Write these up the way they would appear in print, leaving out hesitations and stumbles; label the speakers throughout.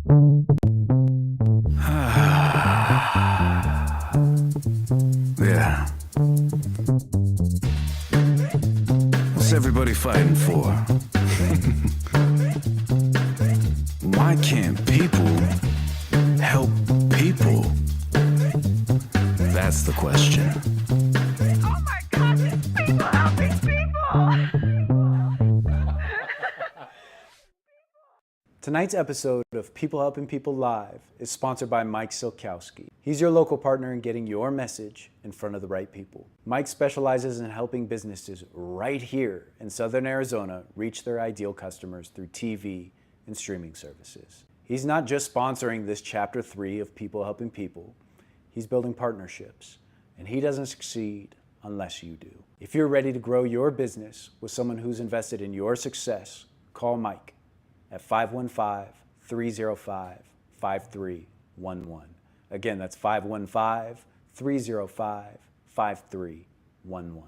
Speaker 1: Yeah. What's everybody fighting for? Why can't people help people? That's the question.
Speaker 2: Oh my God, it's people helping people!
Speaker 3: Tonight's episode of People Helping People Live is sponsored by Mike Silkowski. He's your local partner in getting your message in front of the right people. Mike specializes in helping businesses right here in Southern Arizona reach their ideal customers through TV and streaming services. He's not just sponsoring this chapter 3 of People Helping People, he's building partnerships, and he doesn't succeed unless you do. If you're ready to grow your business with someone who's invested in your success, call Mike at 515-305-5311. Again, that's 515-305-5311.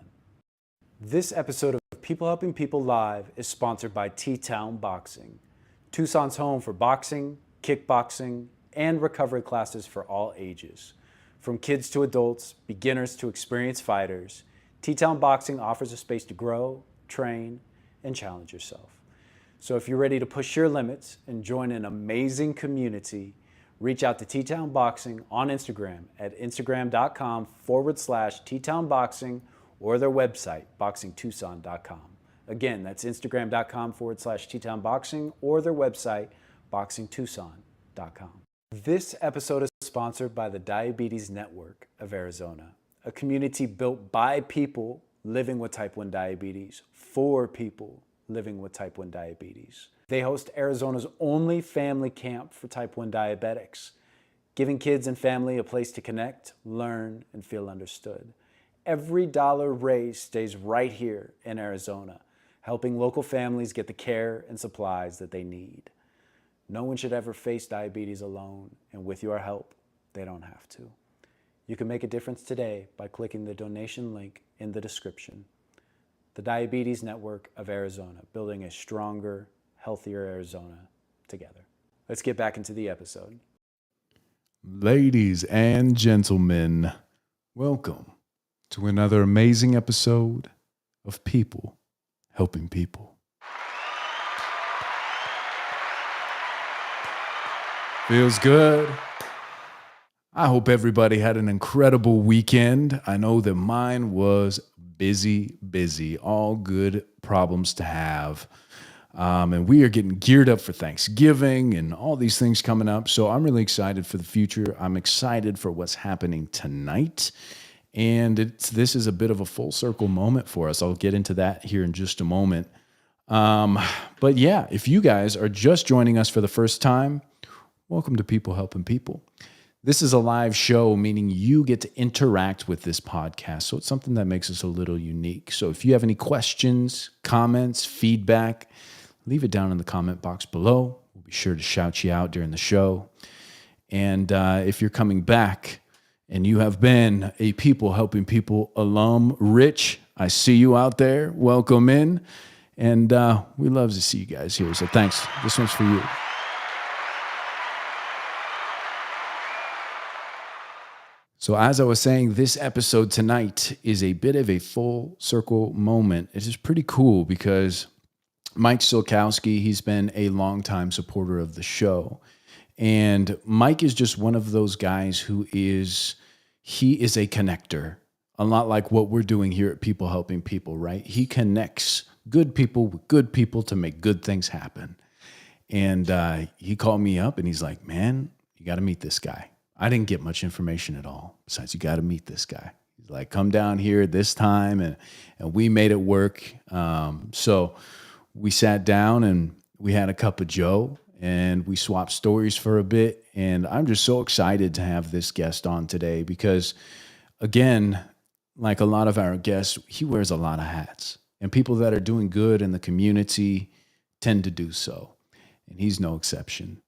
Speaker 3: This episode of People Helping People Live is sponsored by T-Town Boxing, Tucson's home for boxing, kickboxing, and recovery classes for all ages. From kids to adults, beginners to experienced fighters, T-Town Boxing offers a space to grow, train, and challenge yourself. So if you're ready to push your limits and join an amazing community, reach out to T-Town Boxing on Instagram at instagram.com/T-Town-Boxing or their website, boxingtucson.com. Again, that's instagram.com/T-Town-Boxing or their website, boxingtucson.com. This episode is sponsored by the Diabetes Network of Arizona, a community built by people living with type 1 diabetes for people living with type 1 diabetes. They host Arizona's only family camp for type 1 diabetics, giving kids and family a place to connect, learn, and feel understood. Every dollar raised stays right here in Arizona, helping local families get the care and supplies that they need. No one should ever face diabetes alone, and with your help, they don't have to. You can make a difference today by clicking the donation link in the description. The Diabetes Network of Arizona, building a stronger, healthier Arizona together. Let's get back into the episode.
Speaker 4: Ladies and gentlemen, welcome to another amazing episode of People Helping People. Feels good. I hope everybody had an incredible weekend. I know that mine was busy, all good problems to have. And we are getting geared up for Thanksgiving and all these things coming up. So I'm really excited for the future. I'm excited for what's happening tonight. And this is a bit of a full circle moment for us. I'll get into that here in just a moment. But yeah, if you guys are just joining us for the first time, welcome to People Helping People. This is a live show, meaning you get to interact with this podcast. So it's something that makes us a little unique. So if you have any questions, comments, feedback, leave it down in the comment box below. We'll be sure to shout you out during the show. And if you're coming back and you have been a People Helping People alum, Rich, I see you out there. Welcome in. And we love to see you guys here. So thanks. This one's for you. So as I was saying, this episode tonight is a bit of a full circle moment. It is pretty cool because Mike Silkowski, he's been a longtime supporter of the show. And Mike is just one of those guys he is a connector, a lot like what we're doing here at People Helping People, right? He connects good people with good people to make good things happen. And he called me up and he's like, man, you got to meet this guy. I didn't get much information at all. Besides, you got to meet this guy. He's like, come down here at this time, and we made it work. So we sat down and we had a cup of Joe, and we swapped stories for a bit. And I'm just so excited to have this guest on today because, again, like a lot of our guests, he wears a lot of hats. And people that are doing good in the community tend to do so. And he's no exception.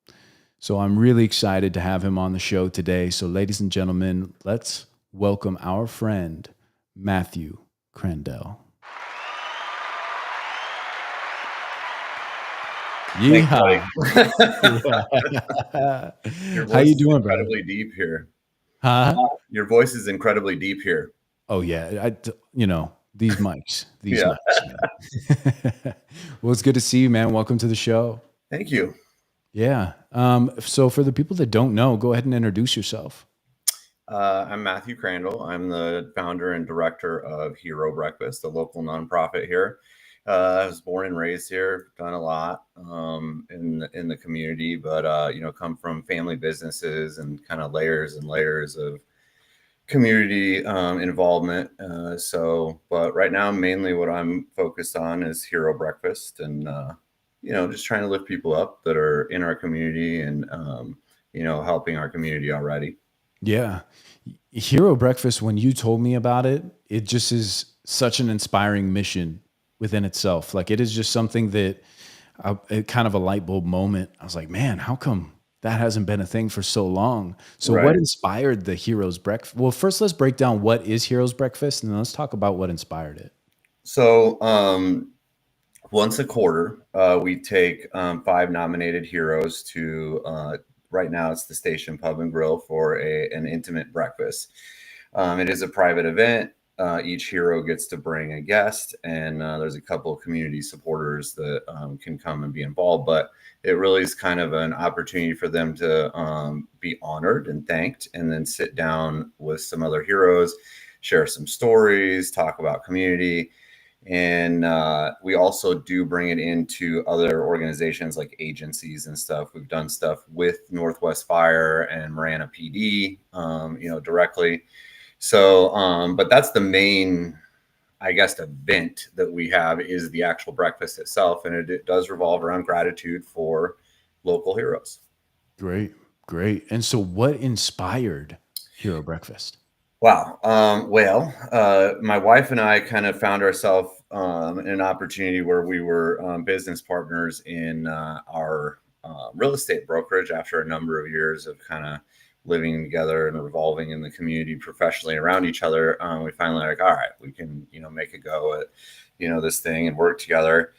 Speaker 4: So I'm really excited to have him on the show today. So ladies and gentlemen, let's welcome our friend, Matthew Crandell.
Speaker 5: Thanks,
Speaker 4: Yeehaw.
Speaker 5: buddy. Your
Speaker 4: How
Speaker 5: voice
Speaker 4: you
Speaker 5: is
Speaker 4: doing, brother?
Speaker 5: incredibly deep here.
Speaker 4: Huh?
Speaker 5: Your voice is incredibly deep here.
Speaker 4: Oh yeah, these
Speaker 5: Yeah.
Speaker 4: mics, man. Well, it's good to see you, man. Welcome to the show.
Speaker 5: Thank you.
Speaker 4: Yeah. So for the people that don't know, go ahead and introduce yourself.
Speaker 5: I'm Matthew Crandell. I'm the founder and director of Hero Breakfast, a local nonprofit here. I was born and raised here, done a lot in the community, but come from family businesses and kind of layers and layers of community involvement. But right now, mainly what I'm focused on is Hero Breakfast, and just trying to lift people up that are in our community and helping our community already.
Speaker 4: Yeah. Hero Breakfast, when you told me about it, it just is such an inspiring mission within itself. Like it is just something that kind of a light bulb moment. I was like, man, how come that hasn't been a thing for so long? So
Speaker 5: Right.
Speaker 4: what inspired the Heroes Breakfast? Well, first let's break down what is Heroes Breakfast and then let's talk about what inspired it.
Speaker 5: So once a quarter, we take 5 nominated heroes to right now it's the Station Pub and Grill for an intimate breakfast. It is a private event. Each hero gets to bring a guest, and there's a couple of community supporters that can come and be involved. But it really is kind of an opportunity for them to be honored and thanked, and then sit down with some other heroes, share some stories, talk about community. And we also do bring it into other organizations like agencies and stuff. We've done stuff with Northwest Fire and Marana PD, directly. So, but that's the main, I guess, event that we have is the actual breakfast itself. And it does revolve around gratitude for local heroes.
Speaker 4: Great. Great. And so what inspired Hero Breakfast?
Speaker 5: Wow. My wife and I kind of found ourselves in an opportunity where we were business partners in our real estate brokerage after a number of years of kind of living together and revolving in the community professionally around each other. We finally like, all right, we can, make a go at, this thing and work together.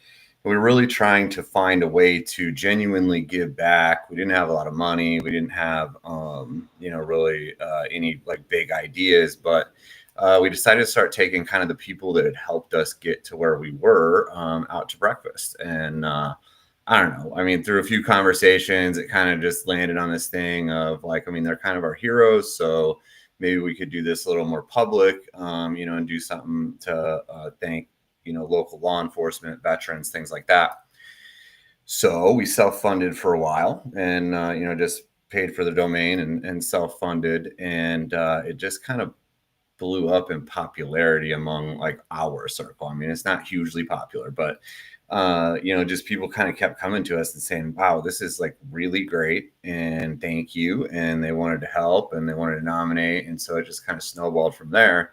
Speaker 5: We were really trying to find a way to genuinely give back. We didn't have a lot of money. We didn't have, really any like big ideas, but we decided to start taking kind of the people that had helped us get to where we were out to breakfast. And I don't know. I mean, through a few conversations, it kind of just landed on this thing of like, they're kind of our heroes. So maybe we could do this a little more public, and do something to thank local law enforcement, veterans, things like that. So we self-funded for a while and, just paid for the domain and self-funded. And it just kind of blew up in popularity among like our circle. I mean, it's not hugely popular, but, just people kind of kept coming to us and saying, wow, this is like really great. And thank you. And they wanted to help and they wanted to nominate. And so it just kind of snowballed from there.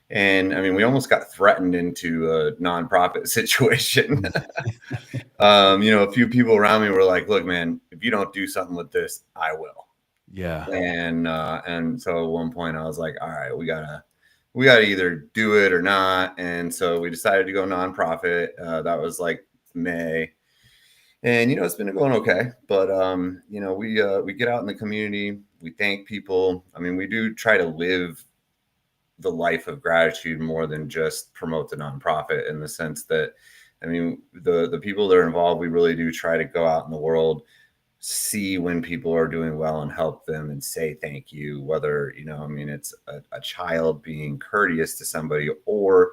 Speaker 5: And I mean, we almost got threatened into a nonprofit situation. A few people around me were like, look, man, if you don't do something with this, I will.
Speaker 4: Yeah.
Speaker 5: And so at one point I was like, all right, we gotta either do it or not. And so we decided to go nonprofit. That was like May. And, it's been going okay. But, we get out in the community. We thank people. I mean, we do try to live the life of gratitude more than just promote the nonprofit, in the sense that, the people that are involved, we really do try to go out in the world, see when people are doing well and help them and say thank you, whether, it's a child being courteous to somebody or,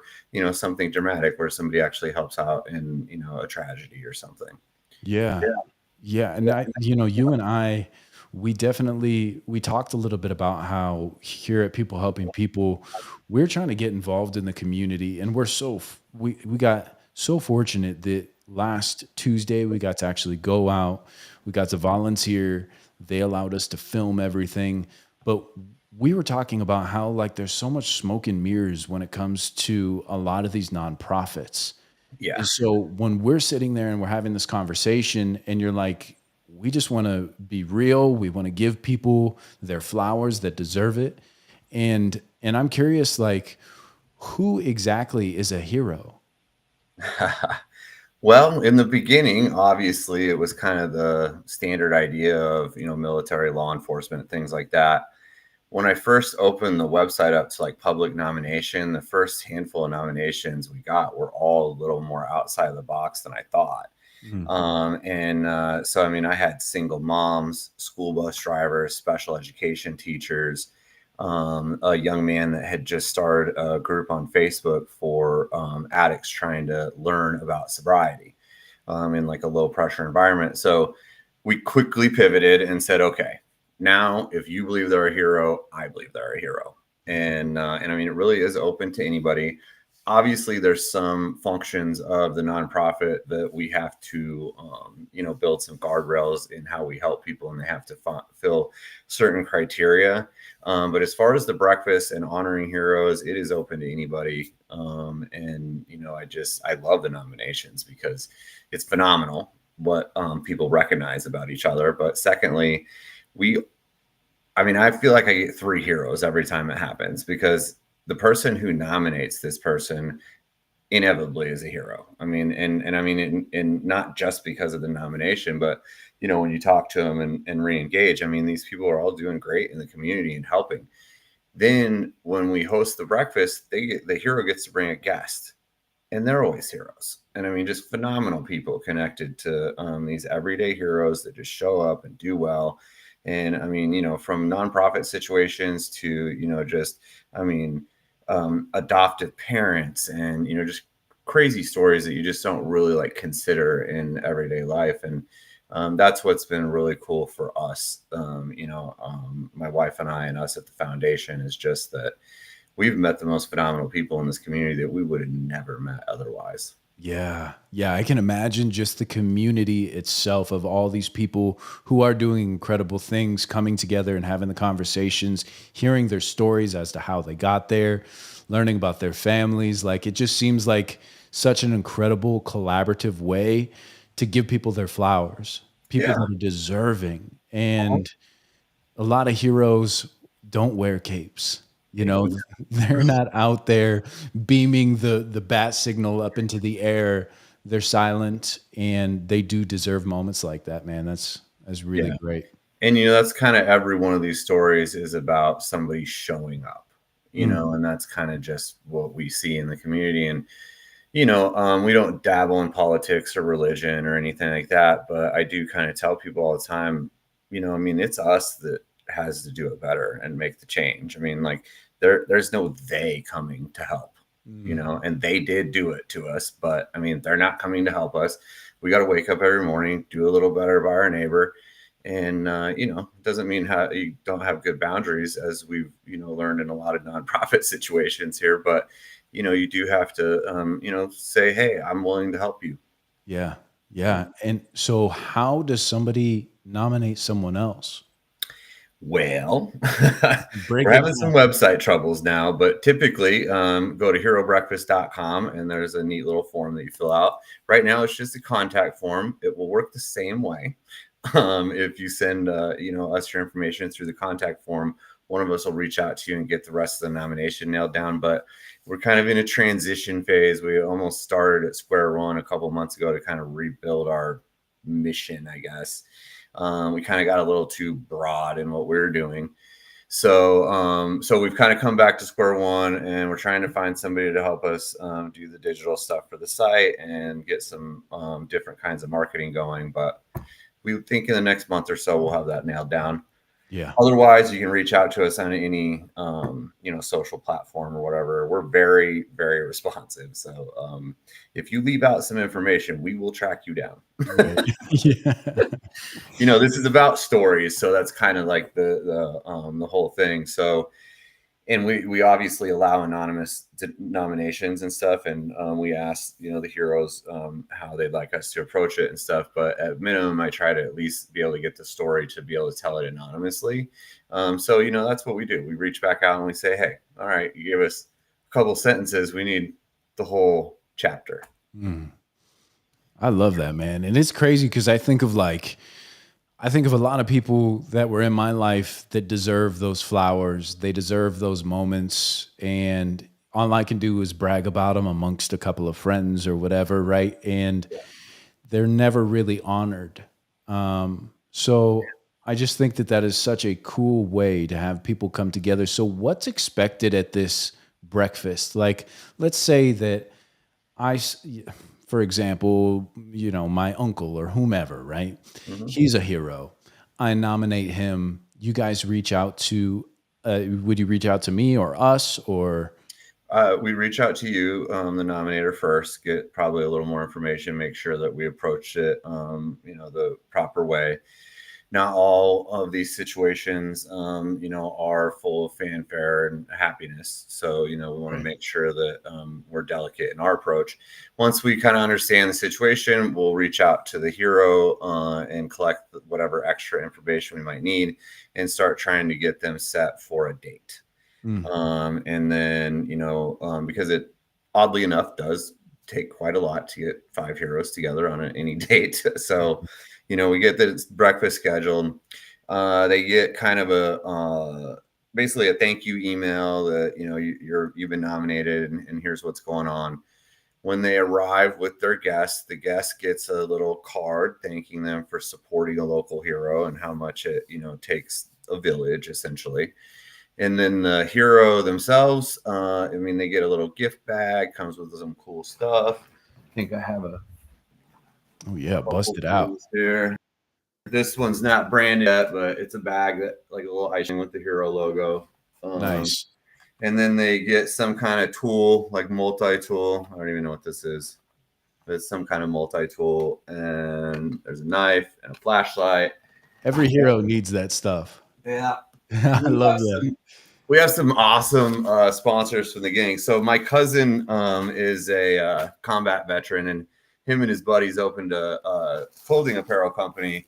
Speaker 5: something dramatic where somebody actually helps out in, a tragedy or something.
Speaker 4: Yeah. Yeah. And you and I, we talked a little bit about how here at People Helping People, we're trying to get involved in the community, and we got so fortunate that last Tuesday we got to actually go out, we got to volunteer. They allowed us to film everything, but we were talking about how like there's so much smoke and mirrors when it comes to a lot of these nonprofits.
Speaker 5: Yeah.
Speaker 4: And so when we're sitting there and we're having this conversation and you're like, we just want to be real. We want to give people their flowers that deserve it. And I'm curious, like, who exactly is a hero?
Speaker 5: Well, in the beginning, obviously, it was kind of the standard idea of, military law enforcement, things like that. When I first opened the website up to like public nomination, the first handful of nominations we got were all a little more outside of the box than I thought.
Speaker 4: Mm.
Speaker 5: So, I mean, I had single moms, school bus drivers, special education teachers, a young man that had just started a group on Facebook for addicts trying to learn about sobriety in like a low pressure environment. So we quickly pivoted and said, okay, now if you believe they're a hero, I believe they're a hero. And I mean, it really is open to anybody. Obviously, there's some functions of the nonprofit that we have to, build some guardrails in how we help people, and they have to fill certain criteria. But as far as the breakfast and honoring heroes, it is open to anybody. I love the nominations because it's phenomenal what people recognize about each other. But secondly, I feel like I get 3 heroes every time it happens, because the person who nominates this person inevitably is a hero. I mean, and not just because of the nomination, but when you talk to them and re-engage, I mean, these people are all doing great in the community and helping. Then when we host the breakfast, the hero gets to bring a guest, and they're always heroes. And I mean, just phenomenal people connected to these everyday heroes that just show up and do well. And I mean, from nonprofit situations to, adoptive parents, and, just crazy stories that you just don't really like consider in everyday life. And that's what's been really cool for us. My wife and I, and us at the foundation, is just that we've met the most phenomenal people in this community that we would have never met otherwise.
Speaker 4: Yeah. Yeah. I can imagine just the community itself of all these people who are doing incredible things, coming together and having the conversations, hearing their stories as to how they got there, learning about their families. Like, it just seems like such an incredible collaborative way to give people their flowers, people
Speaker 5: Yeah.
Speaker 4: that are deserving. And a lot of heroes don't wear capes. They're not out there beaming the bat signal up into the air. They're silent, and they do deserve moments like that, man. That's really great.
Speaker 5: And, that's kind of every one of these stories is about somebody showing up, and that's kind of just what we see in the community. And, we don't dabble in politics or religion or anything like that, but I do kind of tell people all the time, it's us that has to do it better and make the change. I mean, like, there's no they coming to help, and they did do it to us, but I mean, they're not coming to help us. We got to wake up every morning, do a little better by our neighbor. And, it doesn't mean you don't have good boundaries, as we've, learned in a lot of nonprofit situations here, but, you do have to, say, hey, I'm willing to help you.
Speaker 4: Yeah. Yeah. And so how does somebody nominate someone else?
Speaker 5: Well,
Speaker 4: Break
Speaker 5: we're
Speaker 4: it
Speaker 5: having some
Speaker 4: down.
Speaker 5: website troubles now, but typically go to herobreakfast.com, and there's a neat little form that you fill out. Right now, it's just a contact form. It will work the same way. If you send, us your information through the contact form, one of us will reach out to you and get the rest of the nomination nailed down. But we're kind of in a transition phase. We almost started at square one a couple months ago to kind of rebuild our mission, I guess. We kind of got a little too broad in what we were doing. So we've kind of come back to square one, and we're trying to find somebody to help us do the digital stuff for the site and get some different kinds of marketing going. But we think in the next month or so, we'll have that nailed down.
Speaker 4: Yeah.
Speaker 5: Otherwise, you can reach out to us on any, social platform or whatever. We're very, very responsive. So if you leave out some information, we will track you down.
Speaker 4: Right. Yeah.
Speaker 5: This is about stories. So that's kind of like the whole thing. So, and we obviously allow anonymous nominations and stuff. And we ask, the heroes how they'd like us to approach it and stuff. But at minimum, I try to at least be able to get the story to be able to tell it anonymously. So, that's what we do. We reach back out and we say, hey, all right, you give us a couple sentences. We need the whole chapter.
Speaker 4: I love that, man. And it's crazy because I think of a lot of people that were in my life that deserve those flowers. They deserve those moments. And all I can do is brag about them amongst a couple of friends or whatever, right? And they're never really honored. So I just think that that is such a cool way to have people come together. So what's expected at this breakfast? Like, let's say that for example, my uncle or whomever, right? He's a hero. I nominate him. You guys reach out to, would you reach out to me or us or?
Speaker 5: We reach out to you, the nominator first, get probably a little more information, make sure that we approach it, the proper way. Not all of these situations, are full of fanfare and happiness. So, we want to make sure that we're delicate in our approach. Once we kind of understand the situation, we'll reach out to the hero and collect whatever extra information we might need and start trying to get them set for a date. And then, because it oddly enough does take quite a lot to get 5 heroes together on any date. So, we get the breakfast scheduled. They get kind of basically a thank you email that, you've been nominated and here's what's going on. When they arrive with their guests, the guest gets a little card thanking them for supporting a local hero and how much it, takes a village essentially. And then the hero themselves, they get a little gift bag, comes with some cool stuff. I think I have
Speaker 4: Oh yeah, bust it out
Speaker 5: here. This one's not branded yet, but it's a bag that like a little icing with the hero logo.
Speaker 4: Nice.
Speaker 5: And then they get some kind of tool, like multi-tool. I don't even know what this is. But it's some kind of multi-tool. And there's a knife and a flashlight.
Speaker 4: Every hero needs that stuff.
Speaker 5: Yeah.
Speaker 4: I love that.
Speaker 5: We have some awesome sponsors from the gang. So my cousin is a combat veteran, and him and his buddies opened a clothing apparel company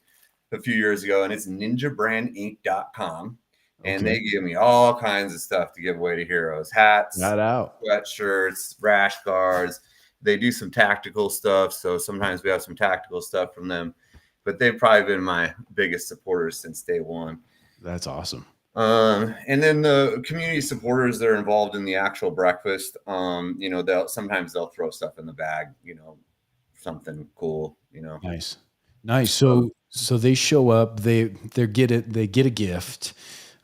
Speaker 5: a few years ago, and it's ninjabrandinc.com. And they give me all kinds of stuff to give away to heroes: hats, sweatshirts, rash guards. They do some tactical stuff, so sometimes we have some tactical stuff from them. But they've probably been my biggest supporters since day one.
Speaker 4: That's awesome.
Speaker 5: And then the community supporters that are involved in the actual breakfast, sometimes they'll throw stuff in the bag, something cool,
Speaker 4: Nice. So they show up, they get a gift.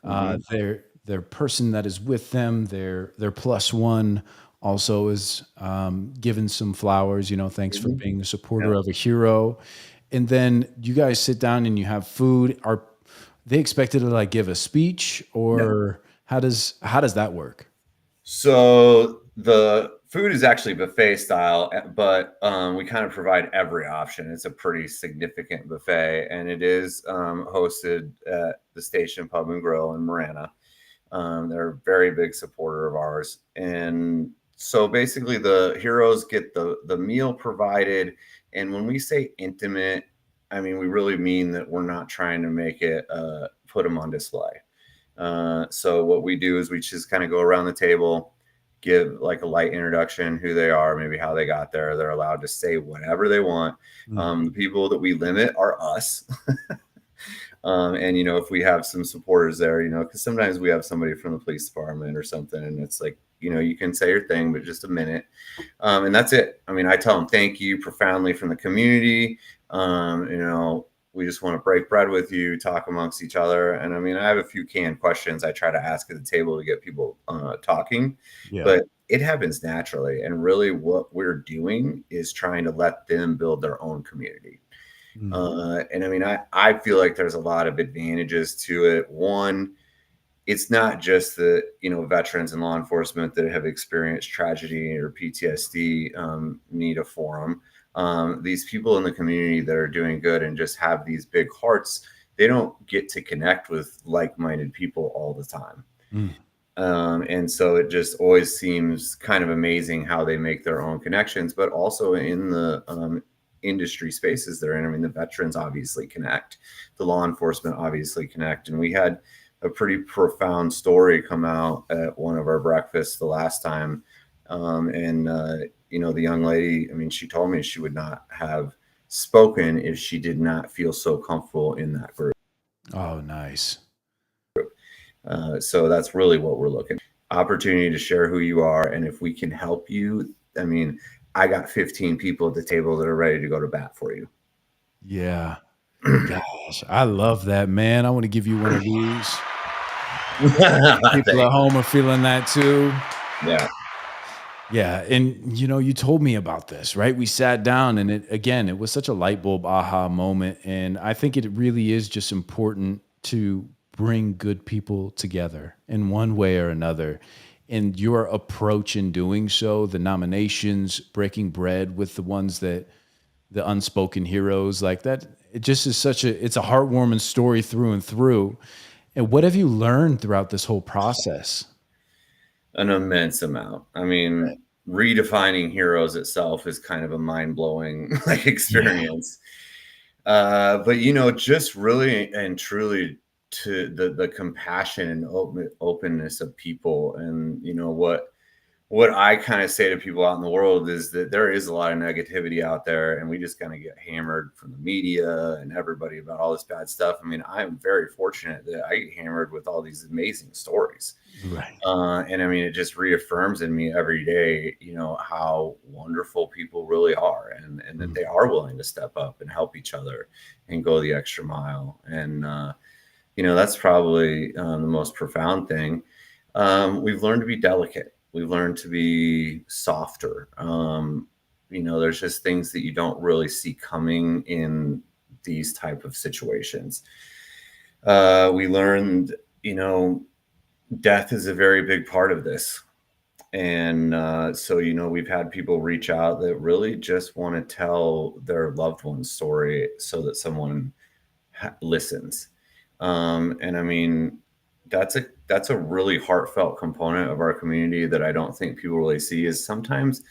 Speaker 4: Their person that is with them, their +1 also is given some flowers, thanks for being a supporter of a hero. And then you guys sit down and you have food. Are they expected to like give a speech, or how does that work?
Speaker 5: So the food is actually buffet style, but we kind of provide every option. It's a pretty significant buffet, and it is hosted at the Station Pub and Grill in Marana. They're a very big supporter of ours. And so basically the heroes get the meal provided. And when we say intimate, I mean, we really mean that we're not trying to make it put them on display. So what we do is we just kind of go around the table, give like a light introduction, who they are, maybe how they got there. They're allowed to say whatever they want. The people that we limit are us. And, if we have some supporters there, because sometimes we have somebody from the police department or something, and it's like, you can say your thing, but just a minute. And that's it. I mean, I tell them thank you profoundly from the community. We just want to break bread with you, talk amongst each other. And I mean, I have a few canned questions I try to ask at the table to get people talking, but it happens naturally. And really what we're doing is trying to let them build their own community. And I mean, I feel like there's a lot of advantages to it. One, it's not just the, veterans and law enforcement that have experienced tragedy or PTSD need a forum. These people in the community that are doing good and just have these big hearts, they don't get to connect with like-minded people all the time. And so it just always seems kind of amazing how they make their own connections, but also in the industry spaces they're in. I mean, the veterans obviously connect, the law enforcement obviously connect. And we had a pretty profound story come out at one of our breakfasts the last time. The young lady, I mean, she told me she would not have spoken if she did not feel so comfortable in that group.
Speaker 4: Oh, nice.
Speaker 5: So that's really what we're looking. opportunity to share who you are. And if we can help you, I mean, I got 15 people at the table that are ready to go to bat for you.
Speaker 4: Yeah. Gosh, I love that, man. I want to give you one of these. People at home are feeling that too.
Speaker 5: Yeah.
Speaker 4: Yeah. And you told me about this, right? We sat down and it was such a light bulb aha moment. And I think it really is just important to bring good people together in one way or another. And your approach in doing so, the nominations, breaking bread with the ones that the unspoken heroes like that, it just is it's a heartwarming story through and through. And what have you learned throughout this whole process?
Speaker 5: An immense amount. I mean, redefining heroes itself is kind of a mind-blowing like experience. But just really and truly to the compassion and openness of people. And what I kind of say to people out in the world is that there is a lot of negativity out there, and we just kind of get hammered from the media and everybody about all this bad stuff. I mean, I'm very fortunate that I get hammered with all these amazing stories.
Speaker 4: Right.
Speaker 5: And I mean, it just reaffirms in me every day, how wonderful people really are, and that they are willing to step up and help each other and go the extra mile. And, that's probably the most profound thing. We've learned to be delicate. We've learned to be softer. There's just things that you don't really see coming in these type of situations. We learned, death is a very big part of this. And so, we've had people reach out that really just want to tell their loved one's story so that someone listens. And I mean, that's a really heartfelt component of our community that I don't think people really see, is sometimes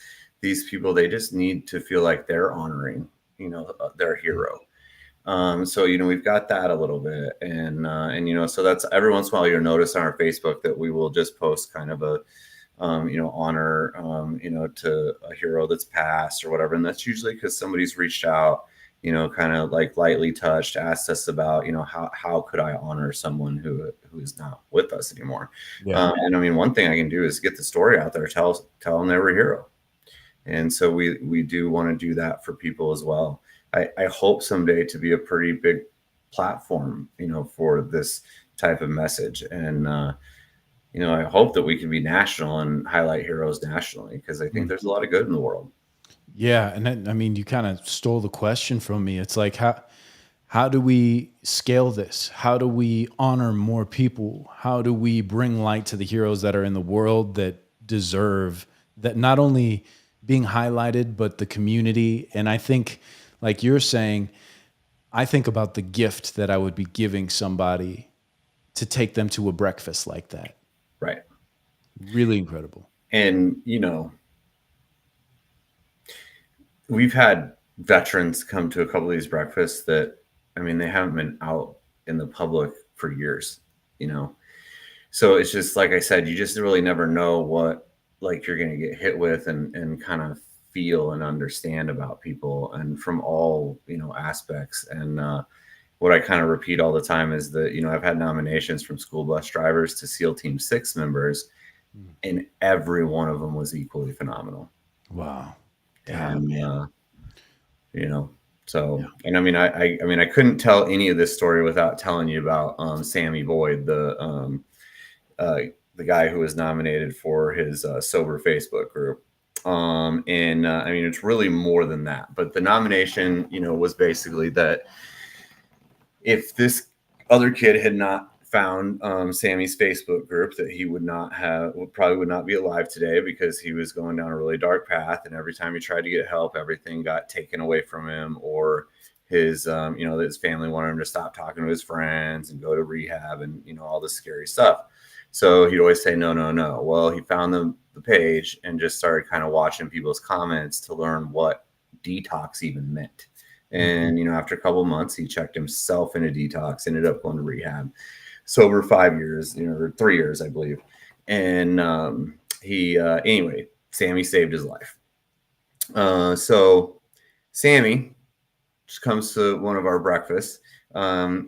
Speaker 5: these people, they just need to feel like they're honoring, their hero. So, we've got that a little bit. And so that's every once in a while you'll notice on our Facebook that we will just post kind of a, honor, to a hero that's passed or whatever. And that's usually because somebody's reached out, kind of like lightly touched, asked us about, how could I honor someone who is not with us anymore?
Speaker 4: Yeah.
Speaker 5: And I mean, one thing I can do is get the story out there, tell them they were a hero. And so we do want to do that for people as well. I hope someday to be a pretty big platform, for this type of message. And, I hope that we can be national and highlight heroes nationally, because I think there's a lot of good in the world.
Speaker 4: Yeah. And then, I mean, you kind of stole the question from me. It's like, how do we scale this? How do we honor more people? How do we bring light to the heroes that are in the world that deserve that, not only being highlighted, but the community? And I think, like you're saying, I think about the gift that I would be giving somebody to take them to a breakfast like that.
Speaker 5: Right.
Speaker 4: Really incredible.
Speaker 5: And, we've had veterans come to a couple of these breakfasts that, I mean, they haven't been out in the public for years, So it's just, like I said, you just really never know what, like, you're going to get hit with and kind of feel and understand about people, and from all, aspects. And what I kind of repeat all the time is that, I've had nominations from school bus drivers to SEAL Team 6 members, and every one of them was equally phenomenal.
Speaker 4: Wow.
Speaker 5: And, so, and I mean, I couldn't tell any of this story without telling you about Sammy Boyd, the guy who was nominated for his sober Facebook group. I mean, it's really more than that, but the nomination, was basically that if this other kid had not found Sammy's Facebook group, that he probably would not be alive today, because he was going down a really dark path. And every time he tried to get help, everything got taken away from him, or his, his family wanted him to stop talking to his friends and go to rehab and, all this scary stuff. So he'd always say, no, no, no. Well, he found the page and just started kind of watching people's comments to learn what detox even meant. And, after a couple of months, he checked himself into detox, ended up going to rehab, sober 5 years, or 3 years, I believe. And anyway, Sammy saved his life. So Sammy just comes to one of our breakfasts.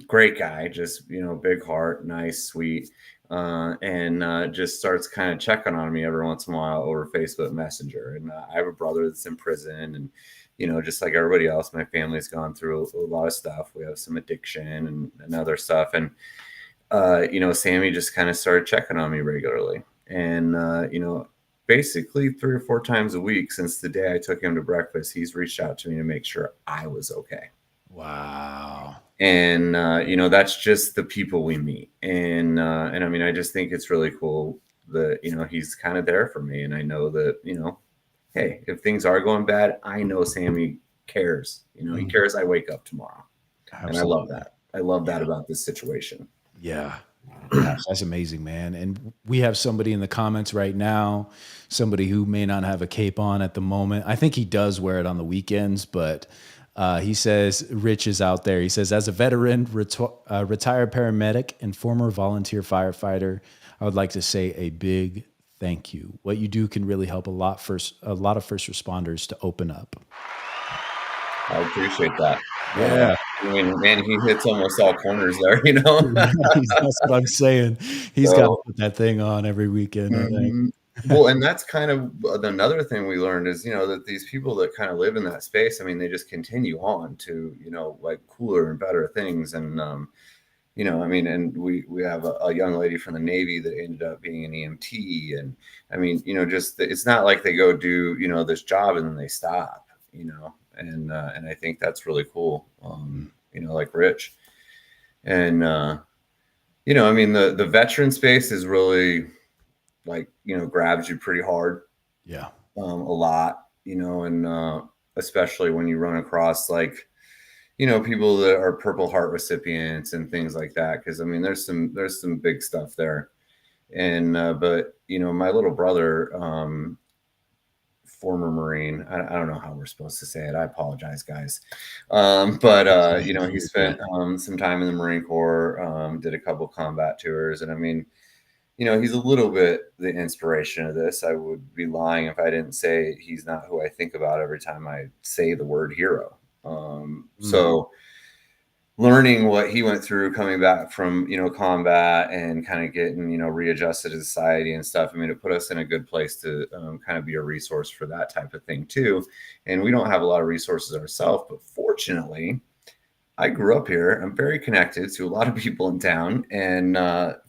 Speaker 5: Great guy, just, big heart, nice, sweet. and just starts kind of checking on me every once in a while over Facebook Messenger. And I have a brother that's in prison, and just like everybody else, my family's gone through a lot of stuff. We have some addiction and other stuff, and Sammy just kind of started checking on me regularly, and basically 3 or 4 times a week since the day I took him to breakfast, he's reached out to me to make sure I was okay.
Speaker 4: Wow.
Speaker 5: And that's just the people we meet, and I mean, I just think it's really cool that he's kind of there for me, and I know that hey, if things are going bad, I know Sammy cares. He cares I wake up tomorrow.
Speaker 4: Absolutely.
Speaker 5: And I love that. I love that about this situation.
Speaker 4: Yeah. Gosh, that's amazing, man. And we have somebody in the comments right now, somebody who may not have a cape on at the moment. I think he does wear it on the weekends, but he says, Rich is out there. He says, as a veteran, retired paramedic, and former volunteer firefighter, I would like to say a big thank you. What you do can really help a lot of first responders to open up.
Speaker 5: I appreciate that.
Speaker 4: Yeah.
Speaker 5: I mean, man, he hits almost all corners there,
Speaker 4: That's what I'm saying. He's got to put that thing on every weekend, I think.
Speaker 5: Well, and that's kind of another thing we learned is, that these people that kind of live in that space, I mean, they just continue on to, like cooler and better things. And, I mean, and we have a young lady from the Navy that ended up being an EMT. And I mean, just it's not like they go do, this job and then they stop, and I think that's really cool. Like Rich. And, I mean, the veteran space is really like, grabs you pretty hard.
Speaker 4: Yeah.
Speaker 5: A lot, and especially when you run across like, people that are Purple Heart recipients and things like that. Cause I mean, there's some big stuff there. And, but my little brother, former Marine, I don't know how we're supposed to say it. I apologize, guys. But he spent some time in the Marine Corps, did a couple combat tours. And I mean, he's a little bit the inspiration of this. I would be lying if I didn't say he's not who I think about every time I say the word hero. So learning what he went through coming back from, combat and kind of getting, readjusted to society and stuff. I mean, it put us in a good place to kind of be a resource for that type of thing too. And we don't have a lot of resources ourselves, but fortunately I grew up here. I'm very connected to a lot of people in town. And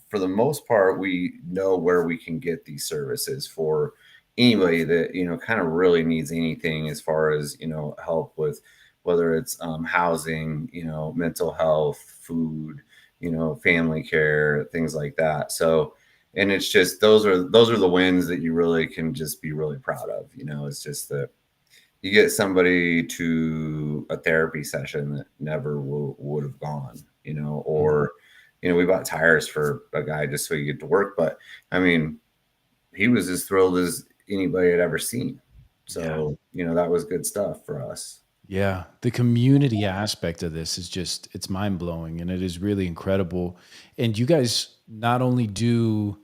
Speaker 5: for the most part, we know where we can get these services for anybody that, kind of really needs anything as far as, help with whether it's housing, mental health, food, family care, things like that. So, and it's just, those are the wins that you really can just be really proud of. It's just that you get somebody to a therapy session that never would have gone, or, we bought tires for a guy just so he could get to work. But I mean, he was as thrilled as anybody had ever seen. So, that was good stuff for us.
Speaker 4: Yeah. The community aspect of this is just, it's mind blowing, and it is really incredible. And you guys not only do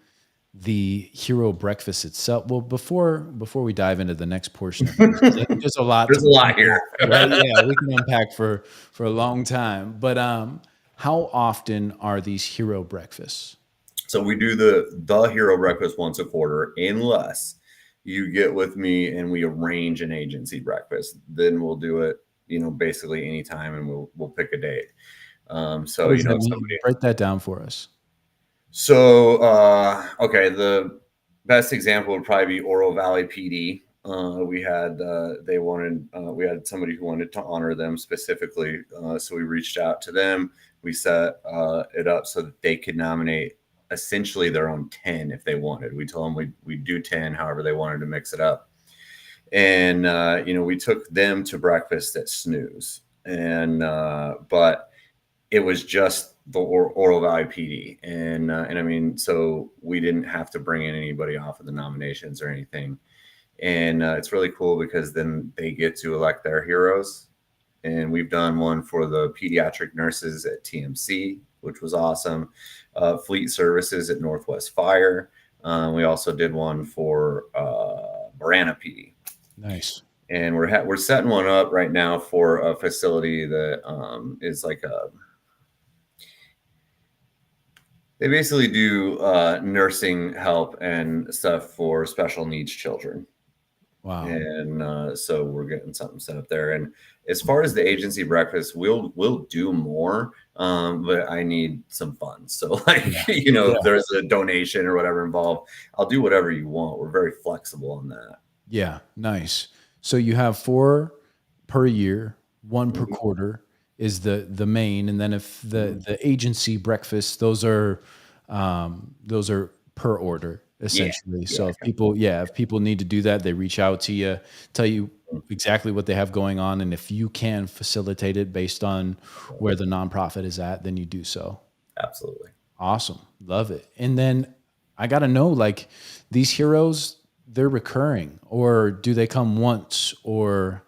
Speaker 4: the hero breakfast itself. Well, before we dive into the next portion of this, there's a lot
Speaker 5: here.
Speaker 4: Right? Yeah, we can unpack for a long time. But how often are these hero breakfasts?
Speaker 5: So we do the hero breakfast once a quarter, unless you get with me and we arrange an agency breakfast. Then we'll do it, basically anytime, and we'll pick a date. So
Speaker 4: write that down for us.
Speaker 5: So okay, the best example would probably be Oro Valley PD. We had we had somebody who wanted to honor them specifically, so we reached out to them. We set it up so that they could nominate essentially their own 10 if they wanted. We told them we'd do 10, however they wanted to mix it up. And, we took them to breakfast at Snooze, and, but it was just the Oro Valley PD. And I mean, so we didn't have to bring in anybody off of the nominations or anything. And it's really cool because then they get to elect their heroes. And we've done one for the pediatric nurses at TMC, which was awesome. Fleet Services at Northwest Fire. We also did one for Marana PD.
Speaker 4: Nice.
Speaker 5: And we're setting one up right now for a facility that is like They basically do nursing help and stuff for special needs children.
Speaker 4: Wow.
Speaker 5: And so we're getting something set up there. And as far as the agency breakfast, we'll do more, but I need some funds. So like,
Speaker 4: Yeah.
Speaker 5: if there's a donation or whatever involved, I'll do whatever you want. We're very flexible on that.
Speaker 4: Yeah. Nice. So you have 4 per year, 1 per
Speaker 5: Mhm.
Speaker 4: quarter is the main. And then if the agency breakfast, those are per order essentially. So
Speaker 5: Yeah.
Speaker 4: if people need to do that, they reach out to you, tell you exactly what they have going on. And if you can facilitate it based on where the nonprofit is at, then you do so.
Speaker 5: Absolutely.
Speaker 4: Awesome. Love it. And then I got to know, like, these heroes, they're recurring, or do they come once, or?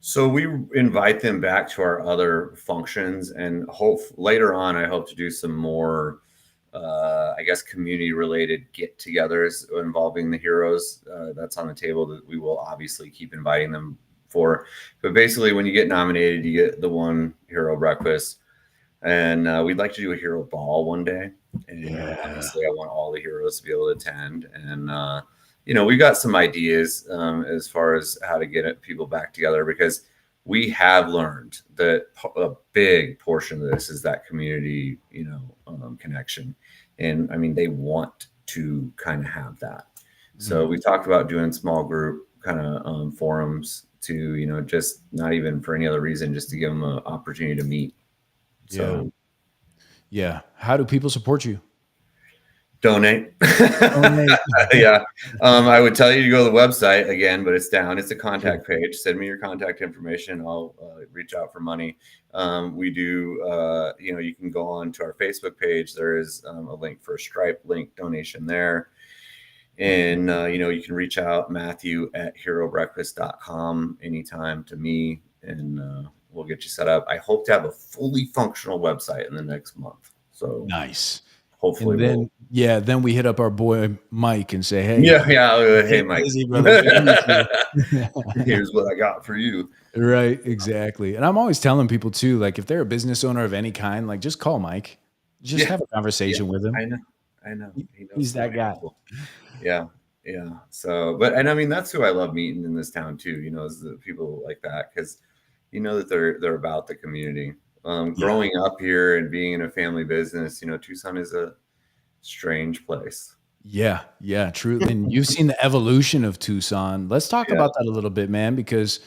Speaker 5: So we invite them back to our other functions, and later on, I hope to do some more, I guess, community related get-togethers involving the heroes. That's on the table that we will obviously keep inviting them for. But basically, when you get nominated, you get the one hero breakfast, and we'd like to do a hero ball one day. And honestly, I want all the heroes to be able to attend. And we got some ideas as far as how to get people back together, because we have learned that a big portion of this is that community, connection. And I mean, they want to kind of have that. So we talked about doing small group kind of forums to, just not even for any other reason, just to give them an opportunity to meet. So
Speaker 4: Yeah. How do people support you?
Speaker 5: donate. Yeah. I would tell you to go to the website again, but it's down. It's a contact page. Send me your contact information. I'll reach out for money. We do, you can go on to our Facebook page. There is a link for a Stripe link donation there. And, you can reach out, Matthew at herobreakfast.com anytime to me, and we'll get you set up. I hope to have a fully functional website in the next month. So
Speaker 4: Nice.
Speaker 5: hopefully
Speaker 4: And then, then we hit up our boy Mike and say, hey,
Speaker 5: hey Mike,
Speaker 4: busy, brother.
Speaker 5: here's what I got for you.
Speaker 4: Right, exactly. And I'm always telling people too, like, if they're a business owner of any kind, like, just call Mike, just have a conversation with him.
Speaker 5: I know.
Speaker 4: He's that guy.
Speaker 5: Yeah. So, and I mean, that's who I love meeting in this town too, is the people like that, because that they're about the community. Growing up here and being in a family business, Tucson is a strange place.
Speaker 4: Yeah, true. And you've seen the evolution of Tucson. Let's talk about that a little bit, man, because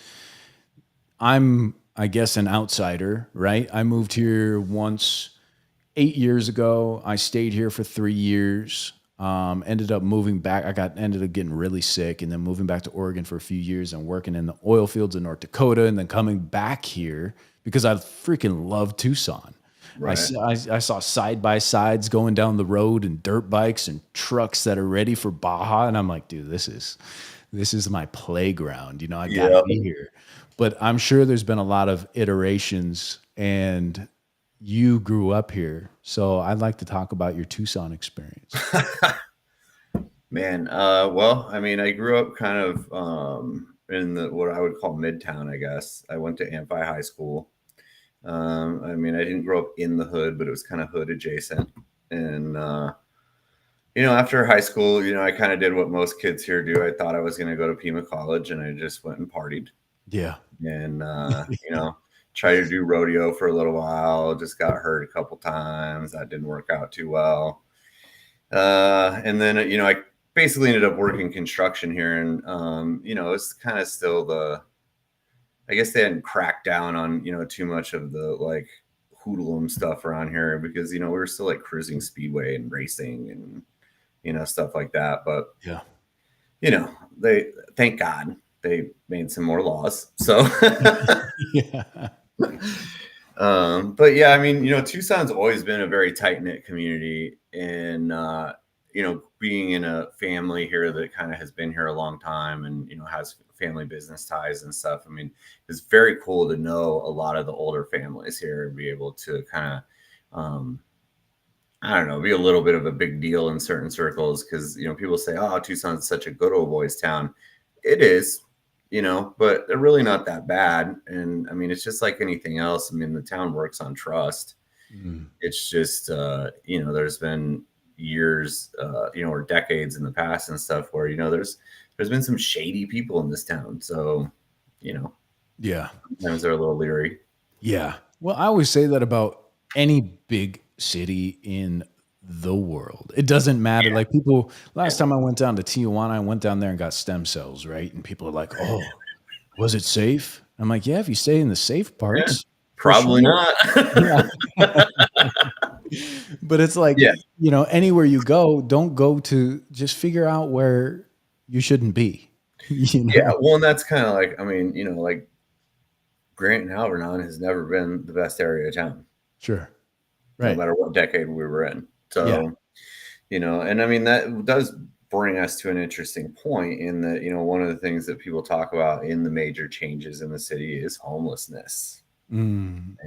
Speaker 4: I'm, I guess, an outsider, right? I moved here once 8 years ago. I stayed here for 3 years. Ended up moving back. Ended up getting really sick, and then moving back to Oregon for a few years and working in the oil fields in North Dakota, and then coming back here because I freaking love Tucson. Right. I saw side-by-sides going down the road and dirt bikes and trucks that are ready for Baja. And I'm like, dude, this is my playground. I gotta be here. But I'm sure there's been a lot of iterations, and you grew up here. So I'd like to talk about your Tucson experience.
Speaker 5: Man, well, I mean, I grew up kind of in what I would call Midtown, I guess. I went to Amphi High School. I mean, I didn't grow up in the hood, but it was kind of hood adjacent. And, after high school, I kind of did what most kids here do. I thought I was going to go to Pima College, and I just went and partied.
Speaker 4: Yeah.
Speaker 5: And, tried to do rodeo for a little while, just got hurt a couple times. That didn't work out too well. And then, I basically ended up working construction here. And, it's kind of still I guess they hadn't cracked down on, too much of the like hoodlum stuff around here, because, we were still like cruising speedway and racing and, stuff like that. But, they, thank God, they made some more laws. So, but yeah, I mean, Tucson's always been a very tight knit community, and, being in a family here that kind of has been here a long time and, has family business ties and stuff. I mean, it's very cool to know a lot of the older families here and be able to kind of, I don't know, be a little bit of a big deal in certain circles, because, people say, oh, Tucson's such a good old boys town. It is, but they're really not that bad. And I mean, it's just like anything else. I mean, the town works on trust. It's just, there's been years, or decades in the past and stuff where, there's been some shady people in this town. So,
Speaker 4: Yeah.
Speaker 5: sometimes they're a little leery.
Speaker 4: Yeah. Well, I always say that about any big city in the world. It doesn't matter. Like people, last time I went down to Tijuana, I went down there and got stem cells, right? And people are like, "Oh, was it safe?" I'm like, "Yeah, if you stay in the safe parts, for
Speaker 5: Probably
Speaker 4: sure."
Speaker 5: not.
Speaker 4: Yeah. But it's like,
Speaker 5: Yeah.
Speaker 4: Anywhere you go, don't go to, just figure out where you shouldn't be.
Speaker 5: Yeah. Well, and that's kind of like, like Grant and Alvernon has never been the best area of town.
Speaker 4: Sure.
Speaker 5: No
Speaker 4: Right.
Speaker 5: matter what decade we were in.
Speaker 4: Yeah.
Speaker 5: So, and that does bring us to an interesting point in that, one of the things that people talk about in the major changes in the city is homelessness and,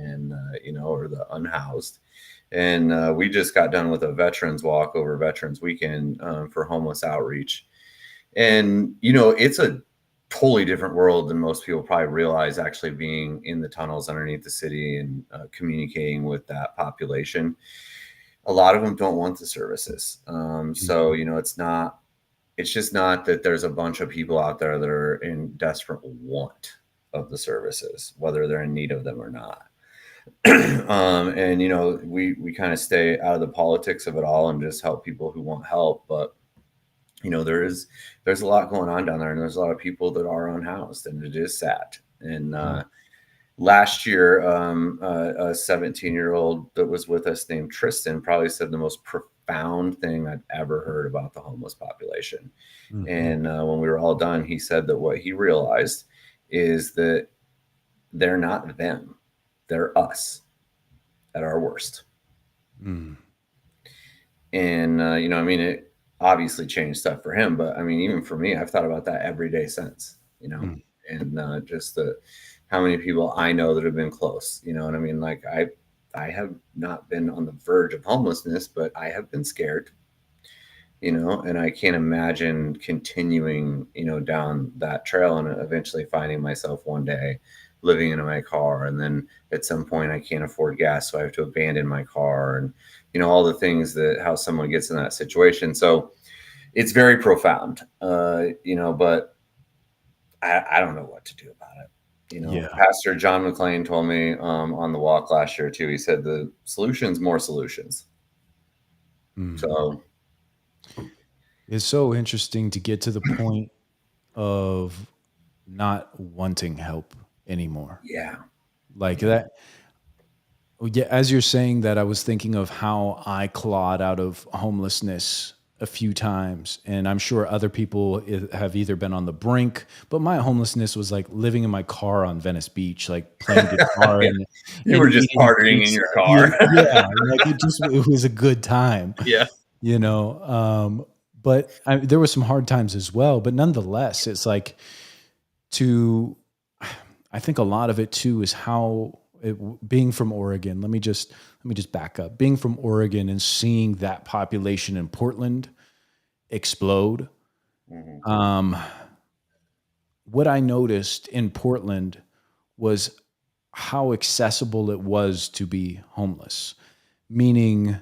Speaker 5: or the unhoused. And we just got done with a veterans walk over Veterans Weekend for homeless outreach. And, it's a totally different world than most people probably realize, actually being in the tunnels underneath the city and communicating with that population. A lot of them don't want the services. So, it's just not that there's a bunch of people out there that are in desperate want of the services, whether they're in need of them or not. And, we kind of stay out of the politics of it all and just help people who want help. But, there's a lot going on down there, and there's a lot of people that are unhoused, and it is sad. And last year, a 17-year-old that was with us named Tristan probably said the most profound thing I've ever heard about the homeless population. And when we were all done, he said that what he realized is that they're not them, they're us at our worst. And, it obviously changed stuff for him, but even for me, I've thought about that every day since, and just how many people I know that have been close, like I have not been on the verge of homelessness, but I have been scared, and I can't imagine continuing, down that trail and eventually finding myself one day living in my car. And then at some point I can't afford gas, so I have to abandon my car, and, all the things that how someone gets in that situation. So it's very profound, but I don't know what to do about it. Pastor John McClain told me on the walk last year too. He said the solution's more solutions. So
Speaker 4: it's so interesting to get to the point of not wanting help anymore.
Speaker 5: Yeah.
Speaker 4: Like that. Yeah, as you're saying that, I was thinking of how I clawed out of homelessness a few times, and I'm sure other people have either been on the brink, but my homelessness was like living in my car on Venice Beach, like playing guitar.
Speaker 5: Yeah. You were just partying in your car.
Speaker 4: Yeah, like it was a good time.
Speaker 5: Yeah.
Speaker 4: But there were some hard times as well, but nonetheless, it's like I think a lot of it too is how being from Oregon. Let me just back up. Being from Oregon and seeing that population in Portland explode. What I noticed in Portland was how accessible it was to be homeless, meaning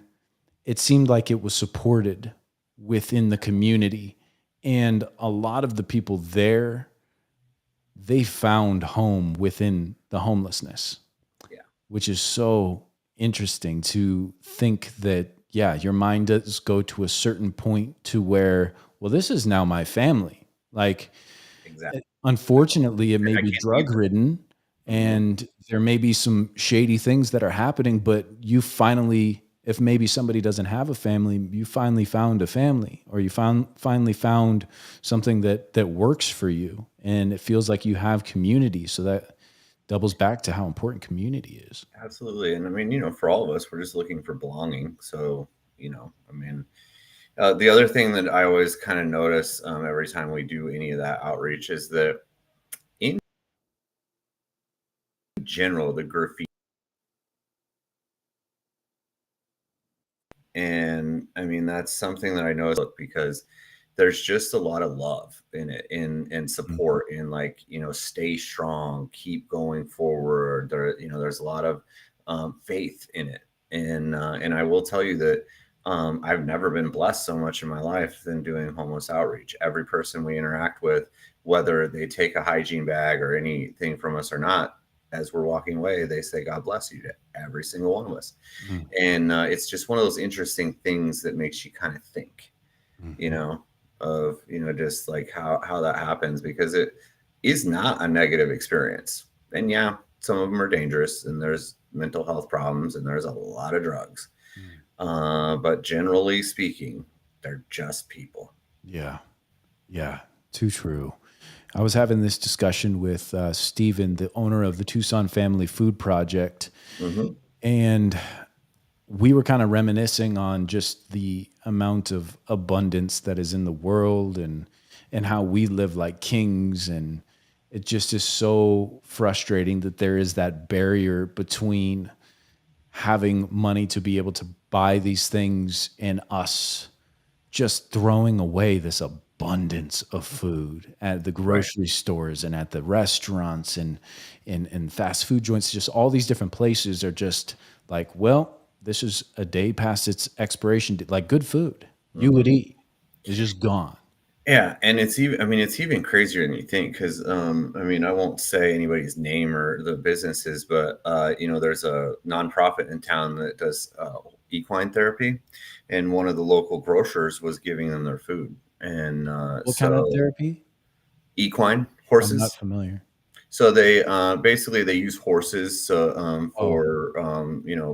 Speaker 4: it seemed like it was supported within the community. And a lot of the people there, they found home within the homelessness, which is so interesting to think that, your mind does go to a certain point to where, well, this is now my family. Like,
Speaker 5: exactly.
Speaker 4: Unfortunately, it may be drug ridden and there may be some shady things that are happening, but you finally, if maybe somebody doesn't have a family, you finally found a family, or you finally found something that works for you, and it feels like you have community. So that doubles back to how important community is.
Speaker 5: Absolutely. And for all of us, we're just looking for belonging. So, the other thing that I always kind of notice every time we do any of that outreach is that in general, the graffiti. And that's something that I know because there's just a lot of love in it, and support, and stay strong, keep going forward. There's a lot of faith in it. And I will tell you that I've never been blessed so much in my life than doing homeless outreach. Every person we interact with, whether they take a hygiene bag or anything from us or not, as we're walking away, they say, "God bless you," to every single one of us.
Speaker 4: Mm.
Speaker 5: And it's just one of those interesting things that makes you kind of think, you
Speaker 4: Mhm.
Speaker 5: know, of, just like how that happens, because it is not a negative experience. And yeah, some of them are dangerous, and there's mental health problems, and there's a lot of drugs.
Speaker 4: Mm.
Speaker 5: But generally speaking, they're just people.
Speaker 4: Yeah. Yeah. Too true. I was having this discussion with Steven, the owner of the Tucson Family Food Project,
Speaker 5: Hmm.
Speaker 4: and we were kind of reminiscing on just the amount of abundance that is in the world, and how we live like kings. And it just is so frustrating that there is that barrier between having money to be able to buy these things and us just throwing away this abundance of food at the
Speaker 5: Right.
Speaker 4: grocery stores and at the restaurants and in fast food joints. Just all these different places are just like, well, this is a day past its expiration date. Like good food you would
Speaker 5: Hmm.
Speaker 4: eat is just gone.
Speaker 5: Yeah, and it's even crazier than you think, because I won't say anybody's name or the businesses, but there's a nonprofit in town that does equine therapy, and one of the local grocers was giving them their food, and
Speaker 4: What kind of therapy?
Speaker 5: equine
Speaker 4: I'm not
Speaker 5: horses.
Speaker 4: familiar.
Speaker 5: So they basically they use horses, so,
Speaker 4: Oh,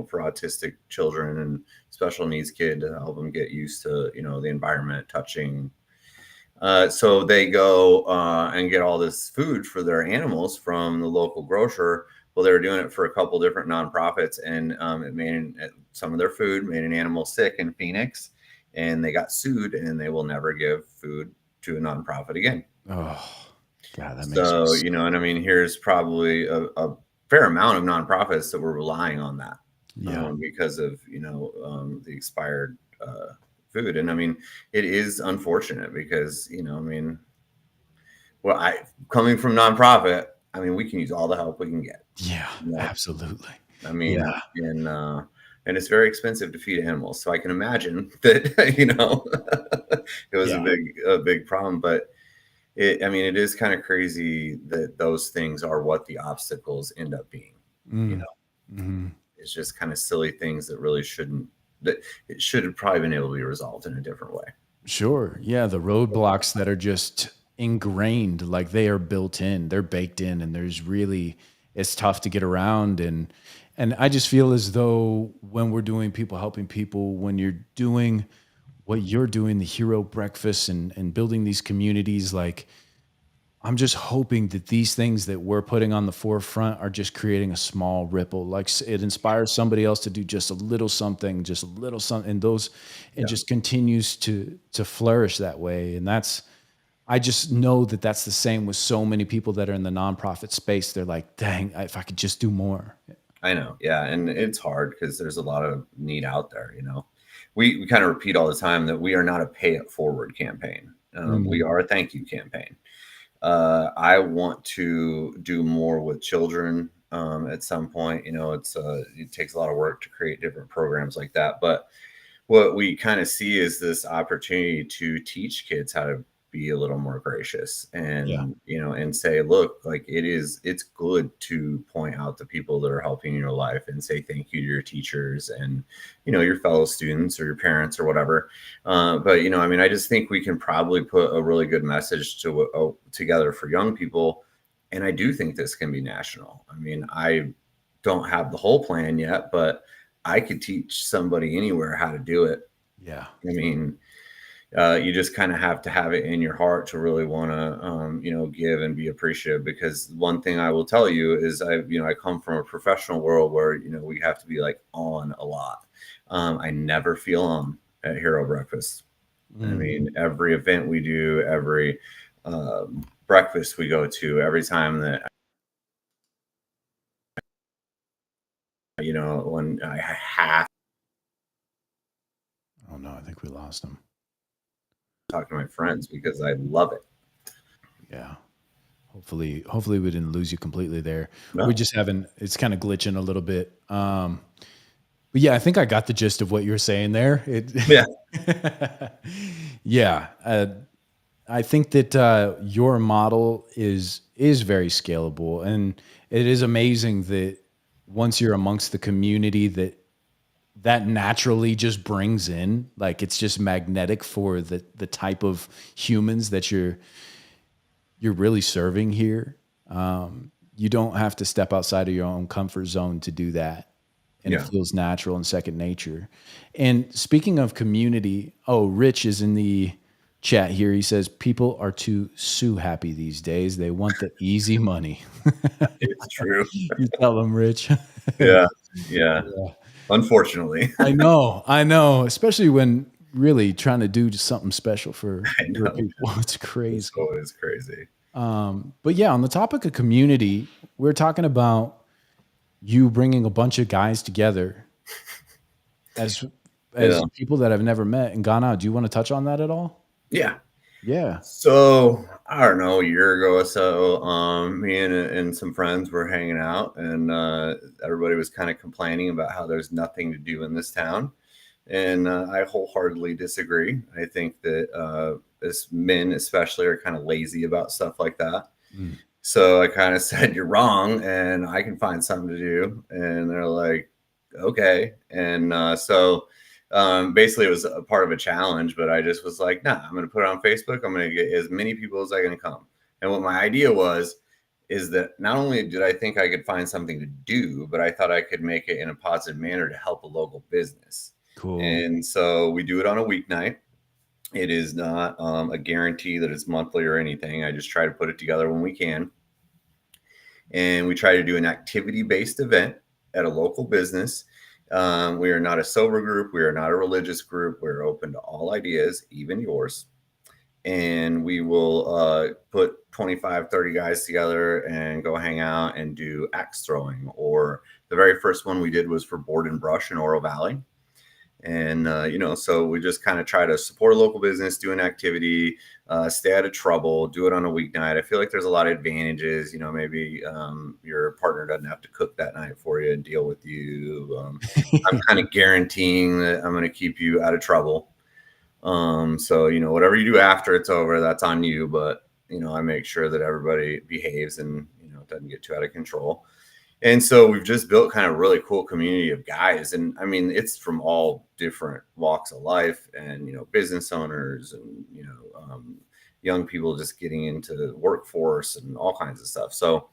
Speaker 5: for autistic children and special needs kid, to help them get used to the environment, touching. So they go and get all this food for their animals from the local grocer. Well, they were doing it for a couple different nonprofits, and some of their food made an animal sick in Phoenix, and they got sued, and they will never give food to a nonprofit again.
Speaker 4: oh, God, that makes me
Speaker 5: So,
Speaker 4: sick.
Speaker 5: here's probably a fair amount of nonprofits that were relying on that,
Speaker 4: Yeah.
Speaker 5: because of, the expired food. And it is unfortunate because, well, coming from nonprofit, we can use all the help we can get.
Speaker 4: Yeah,
Speaker 5: You know,
Speaker 4: absolutely.
Speaker 5: I mean,
Speaker 4: Yeah.
Speaker 5: and it's very expensive to feed animals. So I can imagine that, it was
Speaker 4: Yeah.
Speaker 5: a big problem. But it is kind of crazy that those things are what the obstacles end up being. You
Speaker 4: Mm.
Speaker 5: know,
Speaker 4: Mhm.
Speaker 5: it's just kind of silly things that really shouldn't, that it should have probably been able to be resolved in a different way.
Speaker 4: Sure. Yeah, the roadblocks that are just ingrained, like they are built in, they're baked in, and there's really it's tough to get around. And I just feel as though when we're doing people helping people, when you're doing what you're doing, the hero breakfast and building these communities, like I'm just hoping that these things that we're putting on the forefront are just creating a small ripple. Like it inspires somebody else to do just a little something, and those, and
Speaker 5: Yeah,
Speaker 4: just continues to flourish that way. And that's, I just know that that's the same with so many people that are in the nonprofit space. They're like, dang, if I could just do more.
Speaker 5: I know. Yeah, and it's hard because there's a lot of need out there. We kind of repeat all the time that we are not a pay it forward campaign. We
Speaker 4: Mm,
Speaker 5: are a thank you campaign. I want to do more with children at some point. It takes a lot of work to create different programs like that. But what we kind of see is this opportunity to teach kids how to be a little more gracious,
Speaker 4: yeah.
Speaker 5: and say, look, like it's good to point out the people that are helping in your life and say thank you to your teachers and your fellow students or your parents or whatever. But I just think we can probably put a really good message together for young people. And I do think this can be national. I don't have the whole plan yet, but I could teach somebody anywhere how to do it.
Speaker 4: Yeah.
Speaker 5: I mean, you just kind of have to have it in your heart to really want to, give and be appreciative. Because one thing I will tell you is I come from a professional world where, we have to be like on a lot. I never feel on at Hero Breakfast.
Speaker 4: Mm.
Speaker 5: Every event we do, every breakfast we go to, every time that, when I have
Speaker 4: Oh no, I think we lost him.
Speaker 5: to talk to my friends because I love it.
Speaker 4: Yeah. Hopefully we didn't lose you completely there. We're
Speaker 5: No.
Speaker 4: just having, it's kind of glitching a little bit. But yeah, I think I got the gist of what you were saying there.
Speaker 5: Yeah.
Speaker 4: Yeah. I think that your model is very scalable, and it is amazing that once you're amongst the community that naturally just brings in, like, it's just magnetic for the type of humans that you're really serving here. You don't have to step outside of your own comfort zone to do that. And it
Speaker 5: Yeah.
Speaker 4: feels natural and second nature. And speaking of community, Rich is in the chat here. He says, people are too sue happy these days. They want the easy money.
Speaker 5: It's true.
Speaker 4: You tell them, Rich.
Speaker 5: Yeah. Yeah. Unfortunately.
Speaker 4: I know. Especially when really trying to do just something special for
Speaker 5: I
Speaker 4: your
Speaker 5: know.
Speaker 4: people. It's
Speaker 5: It's
Speaker 4: crazy.
Speaker 5: always crazy.
Speaker 4: But yeah, on the topic of community, we're talking about you bringing a bunch of guys together as
Speaker 5: Yeah.
Speaker 4: people that have never met and gone out. Do you want to touch on that at all?
Speaker 5: Yeah.
Speaker 4: Yeah.
Speaker 5: So I don't know, a year ago or so, me and some friends were hanging out, and everybody was kind of complaining about how there's nothing to do in this town, and I wholeheartedly disagree. I think that as men, especially, are kind of lazy about stuff like that.
Speaker 4: Mm.
Speaker 5: So I kind of said, "You're wrong, and I can find something to do." And they're like, "Okay." And basically, it was a part of a challenge, but I just was like, nah, I'm going to put it on Facebook. I'm going to get as many people as I can come. And what my idea is that not only did I think I could find something to do, but I thought I could make it in a positive manner to help a local business.
Speaker 4: Cool.
Speaker 5: And so we do it on a weeknight. It is not a guarantee that it's monthly or anything. I just try to put it together when we can. And we try to do an activity-based event at a local business. We are not a sober group. We are not a religious group. We're open to all ideas, even yours. And we will put 25, 30 guys together and go hang out and do axe throwing. Or the very first one we did was for Board and Brush in Oro Valley. And, so we just kind of try to support a local business, do an activity, stay out of trouble, do it on a weeknight. I feel like there's a lot of advantages. Maybe your partner doesn't have to cook that night for you and deal with you. I'm kind of guaranteeing that I'm going to keep you out of trouble. So, whatever you do after it's over, that's on you. But, I make sure that everybody behaves and, doesn't get too out of control. And so we've just built kind of a really cool community of guys. And I mean, it's from all different walks of life and, business owners and, young people just getting into the workforce and all kinds of stuff. So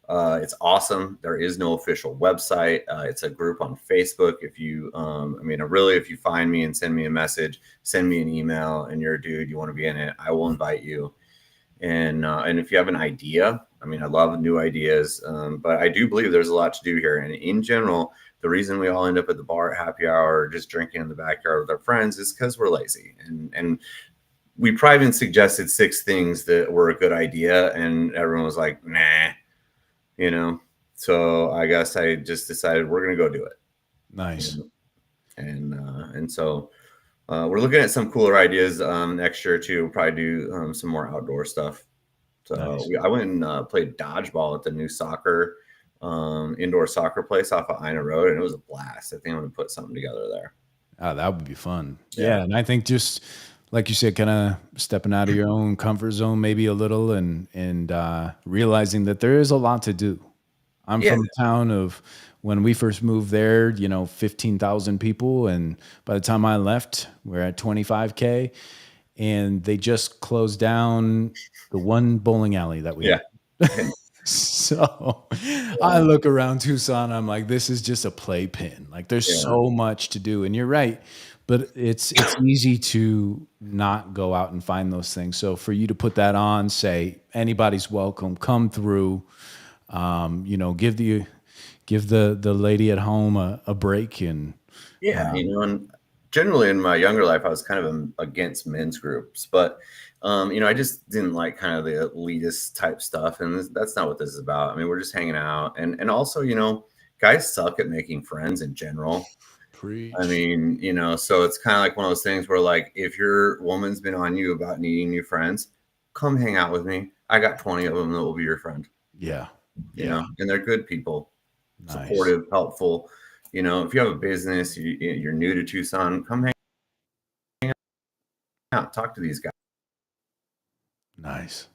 Speaker 5: it's awesome. There is no official website. It's a group on Facebook. If you, if you find me and send me a message, send me an email and you're a dude, you want to be in it, I will invite you. And if you have an idea, I love new ideas, but I do believe there's a lot to do here. And in general, the reason we all end up at the bar at happy hour or just drinking in the backyard with our friends is because we're lazy. And we probably even suggested 6 things that were a good idea, and everyone was like, nah, So I guess I just decided we're going to go do it.
Speaker 4: Nice.
Speaker 5: And so we're looking at some cooler ideas next year too. We'll probably do some more outdoor stuff. So
Speaker 4: Nice.
Speaker 5: I went and played dodgeball at the new indoor soccer place off of Ina Road, and it was a blast. I think I'm going to put something together there.
Speaker 4: Oh, that would be fun. Yeah. And I think just like you said, kind of stepping out of your own comfort zone, maybe a little, and realizing that there is a lot to do. I'm from a town of, when we first moved there, 15,000 people. And by the time I left, we're at 25K, and they just closed down the one bowling alley that we had. So I look around Tucson, I'm like, this is just a playpen. Like, there's so much to do. And you're right, but it's easy to not go out and find those things. So for you to put that on, say anybody's welcome, come through, give the lady at home a break. And
Speaker 5: and generally in my younger life, I was kind of against men's groups, but I just didn't like kind of the elitist type stuff, and that's not what this is about. We're just hanging out, and also, guys suck at making friends in general.
Speaker 4: Preach.
Speaker 5: So it's kind of like one of those things where, like, if your woman's been on you about needing new friends, come hang out with me. I got 20 of them that will be your friend.
Speaker 4: Yeah.
Speaker 5: And they're good people.
Speaker 4: Nice.
Speaker 5: Supportive, helpful, you know, if you have a business, you're new to Tucson, come hang out, talk to these guys.
Speaker 4: Nice.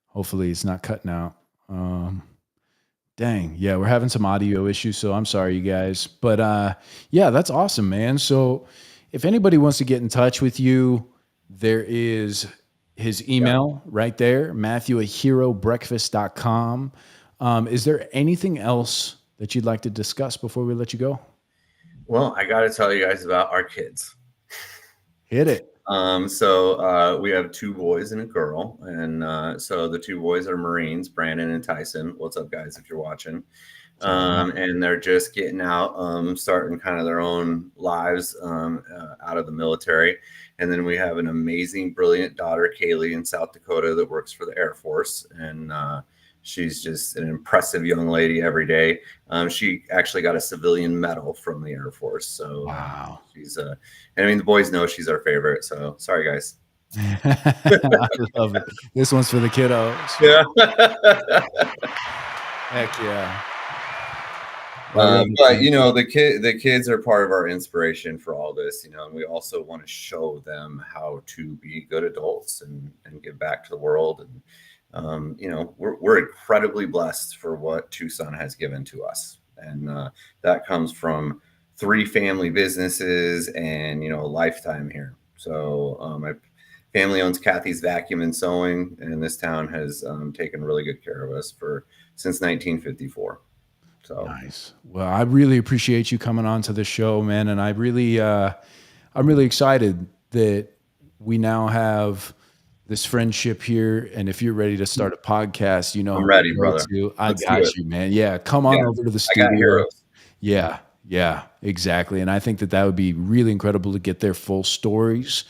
Speaker 4: Hopefully it's not cutting out. Dang. Yeah, we're having some audio issues, so I'm sorry, you guys. But yeah, that's awesome, man. So if anybody wants to get in touch with you, there is his email right there, Matthew@herobreakfast.com. Is there anything else that you'd like to discuss before we let you go?
Speaker 5: Well, I got to tell you guys about our kids.
Speaker 4: Hit it.
Speaker 5: So we have 2 boys and a girl. And so the 2 boys are Marines, Brandon and Tyson. What's up, guys, if you're watching? And they're just getting out, starting kind of their own lives out of the military. And then we have an amazing, brilliant daughter, Kaylee, in South Dakota that works for the Air Force. And she's just an impressive young lady every day. She actually got a civilian medal from the Air Force. So
Speaker 4: wow.
Speaker 5: She's and I mean, the boys know she's our favorite. So sorry, guys.
Speaker 4: I love it. This one's for the kiddos.
Speaker 5: Yeah.
Speaker 4: Heck yeah.
Speaker 5: But you know, the kids are part of our inspiration for all this, you know, and we also want to show them how to be good adults and give back to the world. And you know, we're incredibly blessed for what Tucson has given to us, and that comes from 3 family businesses and, you know, a lifetime here. So my family owns Kathy's Vacuum and Sewing, and this town has taken really good care of us since 1954. So
Speaker 4: nice. Well, I really appreciate you coming on to the show, man. And I'm really excited that we now have this friendship here. And if you're ready to start a podcast, you know,
Speaker 5: I'm ready, brother.
Speaker 4: I got you, man. Yeah. Come on over to the studio.
Speaker 5: I got heroes.
Speaker 4: Yeah, exactly. And I think that would be really incredible to get their full stories,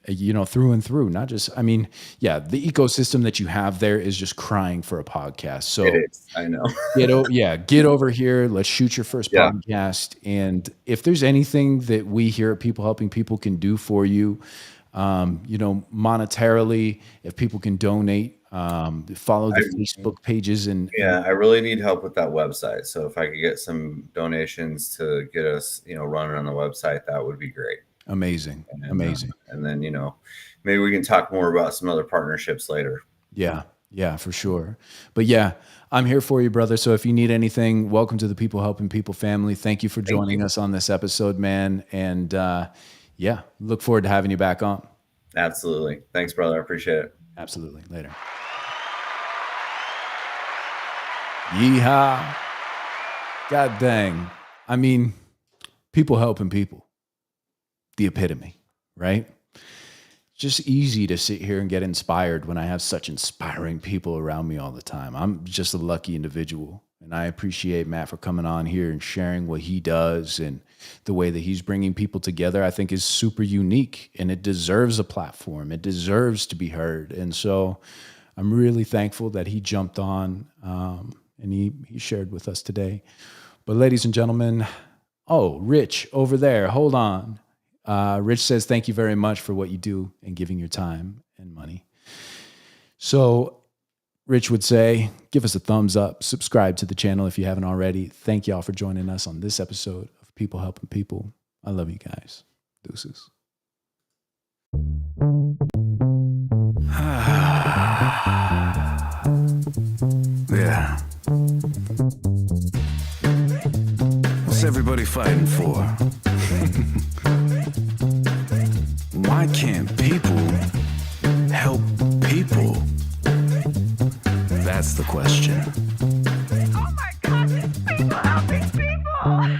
Speaker 4: you know, through and through, not just, I mean, yeah, the ecosystem that you have there is just crying for a podcast. So
Speaker 5: it is. I know.
Speaker 4: Get over here. Let's shoot your first podcast. And if there's anything that we here at People Helping People can do for you, you know, monetarily, if people can donate, follow the Facebook pages. And
Speaker 5: I really need help with that website. So if I could get some donations to get us, you know, running on the website, that would be great.
Speaker 4: Amazing. Amazing.
Speaker 5: And then, you know, maybe we can talk more about some other partnerships later.
Speaker 4: Yeah, for sure. But yeah, I'm here for you, brother. So if you need anything, welcome to the People Helping People family. Thank you for joining us on this episode, man. And yeah, look forward to having you back on.
Speaker 5: Absolutely. Thanks, brother. I appreciate it.
Speaker 4: Absolutely. Later. Yeehaw. God dang. I mean, people helping people. The epitome, right? Just easy to sit here and get inspired when I have such inspiring people around me all the time. I'm just a lucky individual. And I appreciate Matt for coming on here and sharing what he does, and the way that he's bringing people together, I think, is super unique, and it deserves a platform. It deserves to be heard. And so I'm really thankful that he jumped on and he shared with us today. But ladies and gentlemen, Rich over there, hold on. Rich says, thank you very much for what you do and giving your time and money. So Rich would say, give us a thumbs up, subscribe to the channel if you haven't already. Thank y'all for joining us on this episode of People Helping People. I love you guys. Deuces.
Speaker 1: Yeah. What's everybody fighting for? Why can't people help people? That's the question.
Speaker 2: Oh my God, these people helping people!